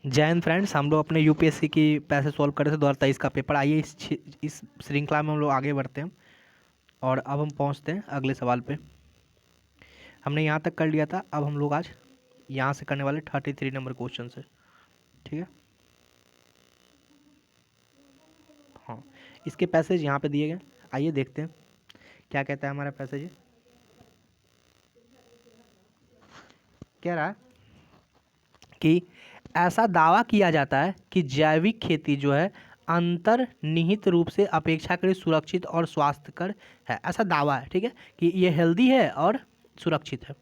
जय हिंद फ्रेंड्स। हम लोग अपने यूपीएससी की पैसे सॉल्व कर रहे थे 2023 का पेपर। आइए इस श्रृंखला में हम लोग आगे बढ़ते हैं और अब हम पहुंचते हैं अगले सवाल पे। हमने यहाँ तक कर लिया था, अब हम लोग आज यहाँ से करने वाले 33 नंबर क्वेश्चन से। ठीक है, हाँ, इसके पैसेज यहाँ पे दिए गए। आइए देखते हैं क्या कहता है हमारा पैसेज। कह रहा है कि ऐसा दावा किया जाता है कि जैविक खेती जो है अंतर्निहित रूप से अपेक्षाकृत सुरक्षित और स्वास्थ्यकर है। ऐसा दावा है, ठीक है, कि ये हेल्दी है और सुरक्षित है।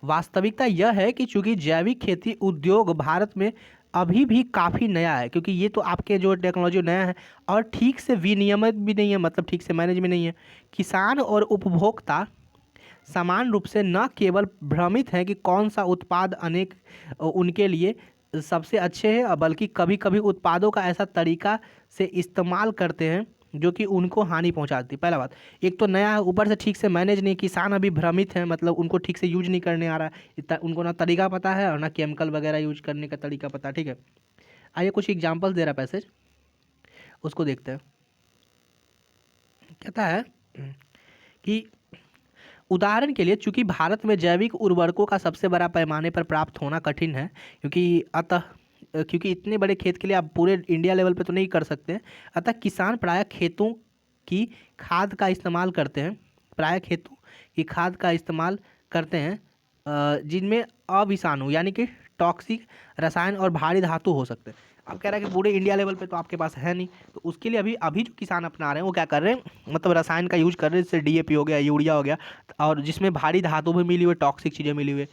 वास्तविकता यह है कि चूंकि जैविक खेती उद्योग भारत में अभी भी काफ़ी नया है, क्योंकि ये तो आपके जो टेक्नोलॉजी नया है और ठीक से विनियमित भी नहीं है, मतलब ठीक से मैनेज भी नहीं है। किसान और उपभोक्ता समान रूप से न केवल भ्रमित हैं कि कौन सा उत्पाद अनेक उनके लिए सबसे अच्छे हैं, बल्कि कभी कभी उत्पादों का ऐसा तरीका से इस्तेमाल करते हैं जो कि उनको हानि पहुंचाती है। पहला बात, एक तो नया है, ऊपर से ठीक से मैनेज नहीं, किसान अभी भ्रमित हैं, मतलब उनको ठीक से यूज नहीं करने आ रहा है, इतना उनको ना तरीका पता है और ना केमिकल वगैरह यूज करने का तरीका पता है। ठीक है, आइए कुछ एग्जांपल्स दे रहा पैसेज, उसको देखते हैं। कहता है कि उदाहरण के लिए, चूंकि भारत में जैविक उर्वरकों का सबसे बड़ा पैमाने पर प्राप्त होना कठिन है, क्योंकि इतने बड़े खेत के लिए आप पूरे इंडिया लेवल पे तो नहीं कर सकते हैं, अतः किसान प्रायः खेतों की खाद का इस्तेमाल करते हैं, जिनमें अविषाणु यानी कि टॉक्सिक रसायन और भारी धातु हो सकते हैं। अब कह रहा है कि पूरे इंडिया लेवल पे तो आपके पास है नहीं, तो उसके लिए अभी अभी जो किसान अपना रहे हैं वो क्या कर रहे हैं, मतलब रसायन का यूज कर रहे हैं, जैसे डीएपी हो गया, यूरिया हो गया, और जिसमें भारी धातु भी मिली हुई, टॉक्सिक चीज़ें मिली हुई।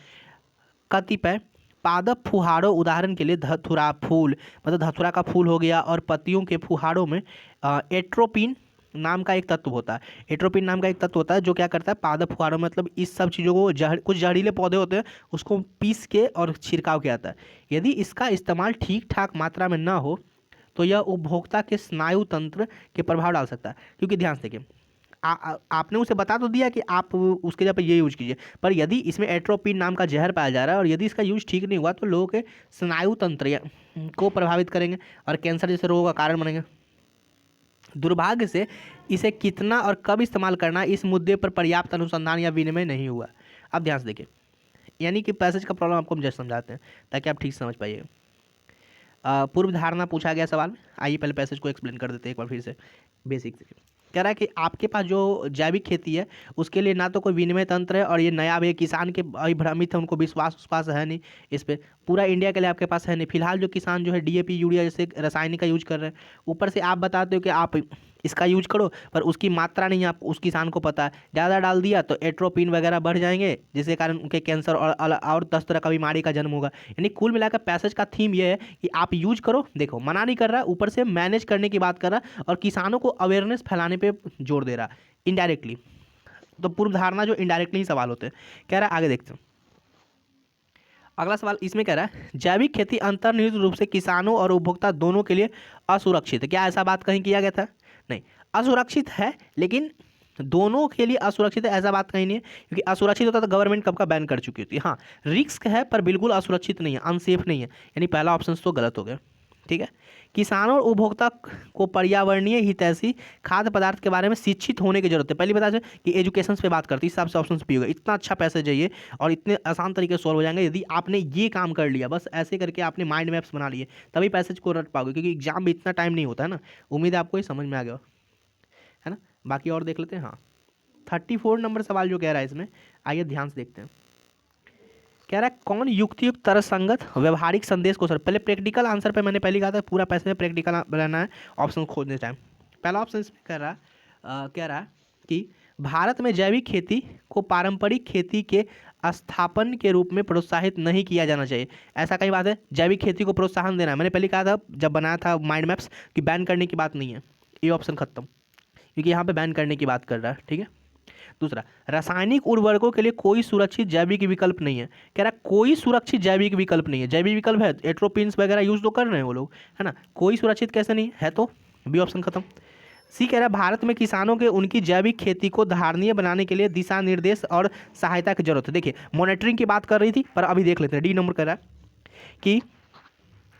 कतिपय पादप फुहारों, उदाहरण के लिए धतूरा फूल, मतलब धतूरा का फूल हो गया, और पत्तियों के फुहारों में एट्रोपिन नाम का एक तत्व होता है। एट्रोपिन नाम का एक तत्व होता है जो क्या करता है, पादप फुहारों मतलब इस सब चीज़ों को कुछ जहरीले पौधे होते हैं उसको पीस के और छिड़काव किया जाता है। यदि इसका इस्तेमाल ठीक ठाक मात्रा में ना हो तो यह उपभोक्ता के स्नायु तंत्र के प्रभाव डाल सकता है। क्योंकि ध्यान से देखिए, आपने उसे बता तो दिया कि आप उसके जगह पर ये यूज कीजिए, पर यदि इसमें एट्रोपिन नाम का जहर पाया जा रहा है और यदि इसका यूज ठीक नहीं हुआ तो लोगों के स्नायु तंत्र को प्रभावित करेंगे और कैंसर जैसे रोगों का कारण बनेंगे। दुर्भाग्य से इसे कितना और कब इस्तेमाल करना, इस मुद्दे पर पर्याप्त अनुसंधान या विनिमय नहीं हुआ। अब ध्यान से देखिए, यानी कि पैसेज का प्रॉब्लम आपको हम जस्ट समझाते हैं ताकि आप ठीक से समझ पाइए। पूर्व धारणा पूछा गया सवाल में, आइए पहले पैसेज को एक्सप्लेन कर देते हैं एक बार फिर से बेसिक से। कह रहा है कि आपके पास जो जैविक खेती है उसके लिए ना तो कोई विनिमय तंत्र है, और ये नया भी किसान के अभी भ्रमित है, उनको विश्वास है नहीं इस पर। पूरा इंडिया के लिए आपके पास है नहीं फिलहाल। जो किसान जो है डीएपी यूरिया जैसे रासायनिक का यूज कर रहे हैं, ऊपर से आप बताते हो कि आप इसका यूज करो, पर उसकी मात्रा नहीं आप उस किसान को पता है, ज़्यादा डाल दिया तो एट्रोपिन वगैरह बढ़ जाएंगे, जिसके कारण उनके कैंसर और 10 तरह का बीमारी का जन्म होगा। यानी कुल मिलाकर पैसेज का थीम ये है कि आप यूज करो, देखो मना नहीं कर रहा है, ऊपर से मैनेज करने की बात कर रहा है और किसानों को अवेयरनेस फैलाने पे जोर दे रहा है इनडायरेक्टली। तो पूर्व धारणा जो इनडायरेक्टली ही सवाल होते हैं। कह रहा है, आगे देखते हैं अगला सवाल। इसमें कह रहा है जैविक खेती अंतर्निहित रूप से किसानों और उपभोक्ता दोनों के लिए असुरक्षित है। क्या ऐसा बात कहीं किया गया था? नहीं, असुरक्षित है, लेकिन दोनों के लिए असुरक्षित है ऐसा बात कहीं नहीं है, क्योंकि असुरक्षित होता तो गवर्नमेंट कब का बैन कर चुकी होती है। हाँ, रिस्क है पर बिल्कुल असुरक्षित नहीं है, अनसेफ नहीं है, यानी पहला ऑप्शन तो गलत हो गया। ठीक है, किसानों और उपभोक्ता को पर्यावरणीय हितैषी खाद्य पदार्थ के बारे में शिक्षित होने की जरूरत है। पहले बता दें कि एजुकेशन पे बात करती है, इस हिसाब से ऑप्शन भी होगा। इतना अच्छा पैसेज है ये और इतने आसान तरीके से सॉल्व हो जाएंगे यदि आपने ये काम कर लिया, बस ऐसे करके आपने माइंड मैप्स बना लिए, तभी पैसेज को रट पाओगे, क्योंकि एग्जाम में इतना टाइम नहीं होता है ना। उम्मीद है आपको ये समझ में आ गया है ना। बाकी और देख लेते हैं। हाँ, 34 नंबर सवाल जो कह रहा है इसमें, आइए ध्यान से देखते हैं। कह रहा है कौन युक्तियुक्त तरसंगत व्यवहारिक संदेश को, सर पहले प्रैक्टिकल आंसर पे मैंने पहले कहा था पूरा पैसे में प्रैक्टिकल बनाना है ऑप्शन खोजने टाइम। पहला ऑप्शन इसमें कह रहा है कि भारत में जैविक खेती को पारंपरिक खेती के स्थापन के रूप में प्रोत्साहित नहीं किया जाना चाहिए। ऐसा कई बात है, जैविक खेती को प्रोत्साहन देना है। मैंने पहले कहा था जब बनाया था माइंड मैप्स कि बैन करने की बात नहीं है, ये ऑप्शन खत्म, क्योंकि यहाँ पे बैन करने की बात कर रहा है। ठीक है, दूसरा, रासायनिक उर्वरकों के लिए कोई सुरक्षित जैविक विकल्प नहीं है। कह रहा है कोई सुरक्षित जैविक विकल्प नहीं है। जैविक विकल्प है, एट्रोपिन्स वगैरह यूज तो कर रहे हैं वो लोग, है ना, कोई सुरक्षित कैसे नहीं है, तो बी ऑप्शन खत्म। सी कह रहा है भारत में किसानों के उनकी जैविक खेती को धारणीय बनाने के लिए दिशा निर्देश और सहायता की जरूरत है। देखिए मॉनिटरिंग की बात कर रही थी, पर अभी देख लेते हैं। डी नंबर कह रहा है कि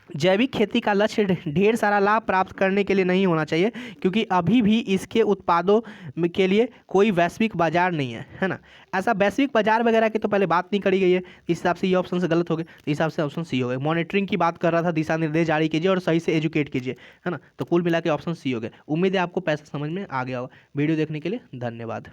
जैविक खेती का लक्ष्य ढेर सारा लाभ प्राप्त करने के लिए नहीं होना चाहिए, क्योंकि अभी भी इसके उत्पादों के लिए कोई वैश्विक बाजार नहीं है ना। ऐसा वैश्विक बाजार वगैरह की तो पहले बात नहीं करी गई है, इस हिसाब से ये ऑप्शन से गलत हो गए, इस हिसाब से ऑप्शन सी हो गए। मॉनिटरिंग की बात कर रहा था, दिशा निर्देश जारी कीजिए और सही से एजुकेट कीजिए, है ना। तो कुल मिला के ऑप्शन सी हो गए। उम्मीद है आपको पैसा समझ में आ गया होगा। वीडियो देखने के लिए धन्यवाद।